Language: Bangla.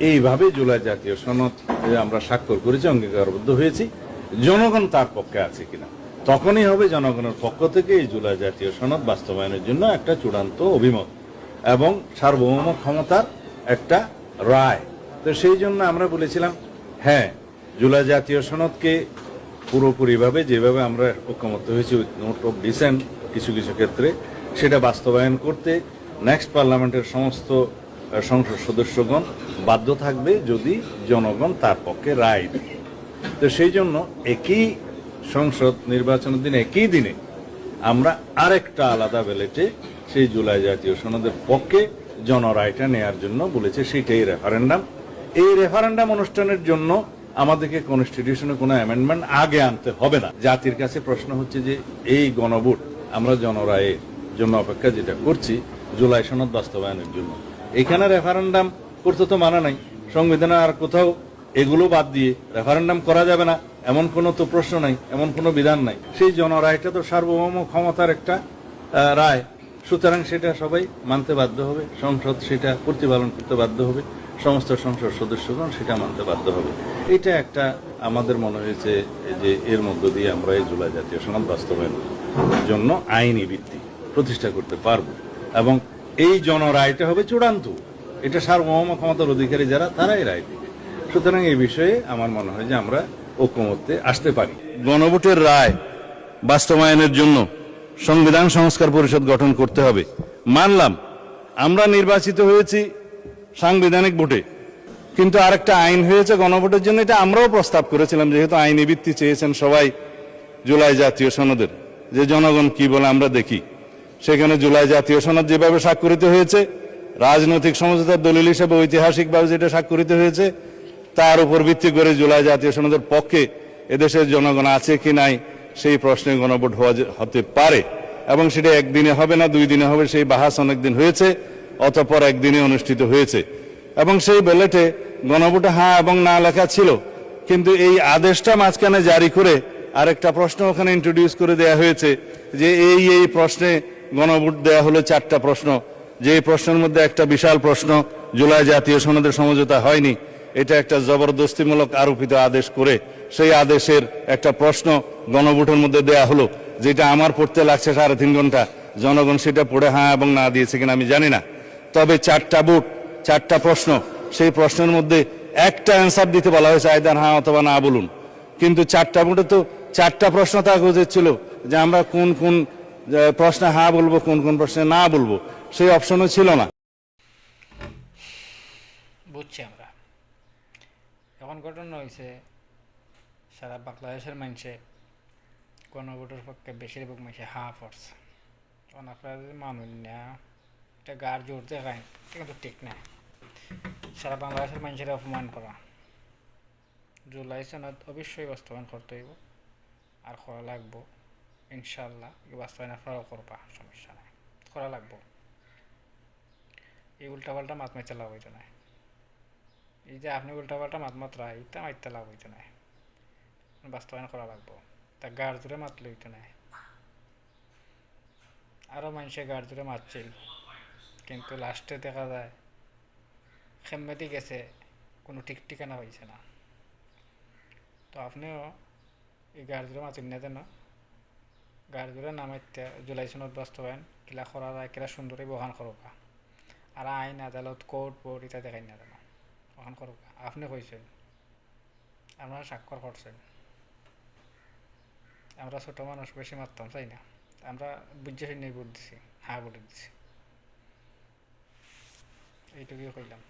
এইভাবে জুলাই জাতীয় সনদ আমরা স্বাক্ষর করেছি, অঙ্গীকারবদ্ধ হয়েছি, জনগণ তার পক্ষে আছে কিনা তখনই হবে জনগণের পক্ষ থেকে এই জুলাই জাতীয় সনদ বাস্তবায়নের জন্য একটা চূড়ান্ত অভিমত এবং সার্বভৌম ক্ষমতার একটা রায়। তো সেই জন্য আমরা বলেছিলাম হ্যাঁ, জুলাই জাতীয় সনদকে পুরোপুরিভাবে যেভাবে আমরা ঐক্যমত্য হয়েছি নোট অফ ডিসেন্ট কিছু কিছু ক্ষেত্রে সেটা বাস্তবায়ন করতে নেক্সট পার্লামেন্টের সমস্ত সংসদ সদস্যগণ বাধ্য থাকবে যদি জনগণ তার পক্ষে রায় দেয়। তো সেই জন্য একই সংসদ নির্বাচনের দিনে একই দিনে আমরা আরেকটা আলাদা ব্যালেটে সেই জুলাই জাতীয় সনদের পক্ষে জনরায়টা নেয়ার জন্য বলেছে, সেটাই রেফারেন্ডাম। এই রেফারেন্ডাম অনুষ্ঠানের জন্য আমাদেরকে কনস্টিটিউশনে কোনো অ্যামেন্ডমেন্ট আগে আনতে হবে না। জাতির কাছে প্রশ্ন হচ্ছে যে এই গণভোট আমরা জনরায়ের জন্য অপেক্ষা যেটা করছি জুলাই সনদ বাস্তবায়নের জন্য, এখানে রেফারেন্ডাম করতে তো মানা নাই। সংবিধানে আর কোথাও এগুলো বাদ দিয়ে রেফারেন্ডাম করা যাবে না এমন কোনো তো প্রশ্ন নাই, এমন কোনো বিধান নাই। সেই জনরায়টা তো সার্বভৌম ক্ষমতার একটা রায়, সুতরাং সেটা সবাই মানতে বাধ্য হবে, সংসদ সেটা প্রতিপালন করতে বাধ্য হবে, সমস্ত সংসদ সদস্যগণ সেটা মানতে বাধ্য হবে। এটা একটা আমাদের মনে হয়েছে যে এর মধ্য দিয়ে আমরা এই জুলাই জাতীয় সনদ বাস্তবায়নের জন্য আইনি ভিত্তি প্রতিষ্ঠা করতে পারব এবং এই জনরায়টা হবে চূড়ান্ত। এটা সার্বভৌম ক্ষমতার অধিকারী যারা তারাই রায় দিবে। সুতরাং এই বিষয়ে আমার মনে হয় যে আমরা ঐক্যমত্যে আসতে পারি। গণভোটের রায় বাস্তবায়নের জন্য সংবিধান সংস্কার পরিষদ গঠন করতে হবে মানলাম। আমরা নির্বাচিত হয়েছি সাংবিধানিক ভোটে, কিন্তু আরেকটা আইন হয়েছে গণভোটের জন্য। এটা আমরাও প্রস্তাব করেছিলাম, যেহেতু আইনি ভিত্তি চেয়েছেন সবাই জুলাই জাতীয় সনদের, যে জনগণ কি বলে আমরা দেখি। সেখানে জুলাই জাতীয় সনদ যেভাবে স্বাক্ষরিত হয়েছে, রাজনৈতিক সমঝোতার দলিল হিসেবে ঐতিহাসিকভাবে যেটা স্বাক্ষরিত হয়েছে, তার উপর ভিত্তি করে জুলাই জাতীয় সনদের পক্ষে এদেশের জনগণ আছে কি নাই সেই প্রশ্নে গণভোট হতে পারে এবং সেটা একদিনে হবে না, 2 দিনে হবে। সেই বাহাস অনেকদিন হয়েছে, অতঃপর একদিনে অনুষ্ঠিত হয়েছে এবং সেই ব্যালটে গণভোটে হ্যাঁ এবং না লেখা ছিল। কিন্তু এই আদেশটা মাঝখানে জারি করে আরেকটা প্রশ্ন ওখানে ইন্ট্রোডিউস করে দেয়া হয়েছে যে এই প্রশ্নে গণভোট দেয়া হলো 4টা প্রশ্ন, যে প্রশ্নের মধ্যে একটা বিশাল প্রশ্ন জুলাই জাতীয় সনদের সমঝোতা হয়নি। এটা একটা জবরদস্তিমূলক আরোপিত আদেশ করে সেই আদেশের একটা প্রশ্ন গণভোটের মধ্যে দেয়া হলো, যেটা আমার পড়তে লাগছে 3.5 ঘন্টা। জনগণ সেটা পড়ে হ্যাঁ এবং না দিয়েছে কিনা আমি জানি না। তবে 4টা ভোট, 4টা প্রশ্ন, সেই প্রশ্নের মধ্যে একটা অ্যান্সার দিতে বলা হয়েছে, আইদার হ্যাঁ অথবা না বলুন। কিন্তু 4টা ভোটে তো 4টা প্রশ্ন থাকা উচিত ছিল যে আমরা কোন কোন প্রশ্নে হ্যাঁ বলবো, কোন কোন প্রশ্নে না বলবো, সেই অপশনও ছিল না। বুঝছি আমরা। এখন ঘটনা হয়েছে সারা বাংলাদেশের মানুষে গণভোটের পক্ষে বেশিরভাগ মানুষে হা পড়ছে। তখন আপনারা যদি মানুন না, এটা গার জোর দেখায়, এটা কিন্তু ঠিক না। সারা বাংলাদেশের মানুষের অপমান করা। জুলাই সনদ অবশ্যই বাস্তবায়ন করতে হইব আর করা লাগবো ইনশাল্লাহ। বাস্তবায়ন আপনারাও করবা, সমস্যা নাই, করা লাগবো। এই উল্টাপাল্টা মাত মাইতে লাভ হইতো না। এই যে আপনি উল্টাপাল্টা মাত মাত্রা এটা মাইতে লাভ হইতো না, বাস্তবায়ন করা লাগবো। তা গাড় জোরে মাতলে হইতো না। আরও মানুষে গাড় জোরে মারছিল, কিন্তু লাস্টে দেখা যায় খেম্মেদি গেছে, কোনো ঠিক ঠিকানা হয়েছে না। তো আপনিও এই গাড় জোরে মাতুন না দেন, গাড় জোরে নামাইতে জুলাই সনদ বাস্তবায়ন কিলা করা যায়, কিলা সুন্দরী বহান করবা। আর আইন আদালত কোর্ট বোর্ড এটা দেখাই না দেন, বহান করবা। আপনি কইছেন, আপনারা স্বাক্ষর করছেন। আমরা ছোট মানুষ বেশি মারতাম চাই না, আমরা বুঝে শুনে ভোট দিছি, হ্যাঁ ভোট দিছি, এইটুকুই কইলাম।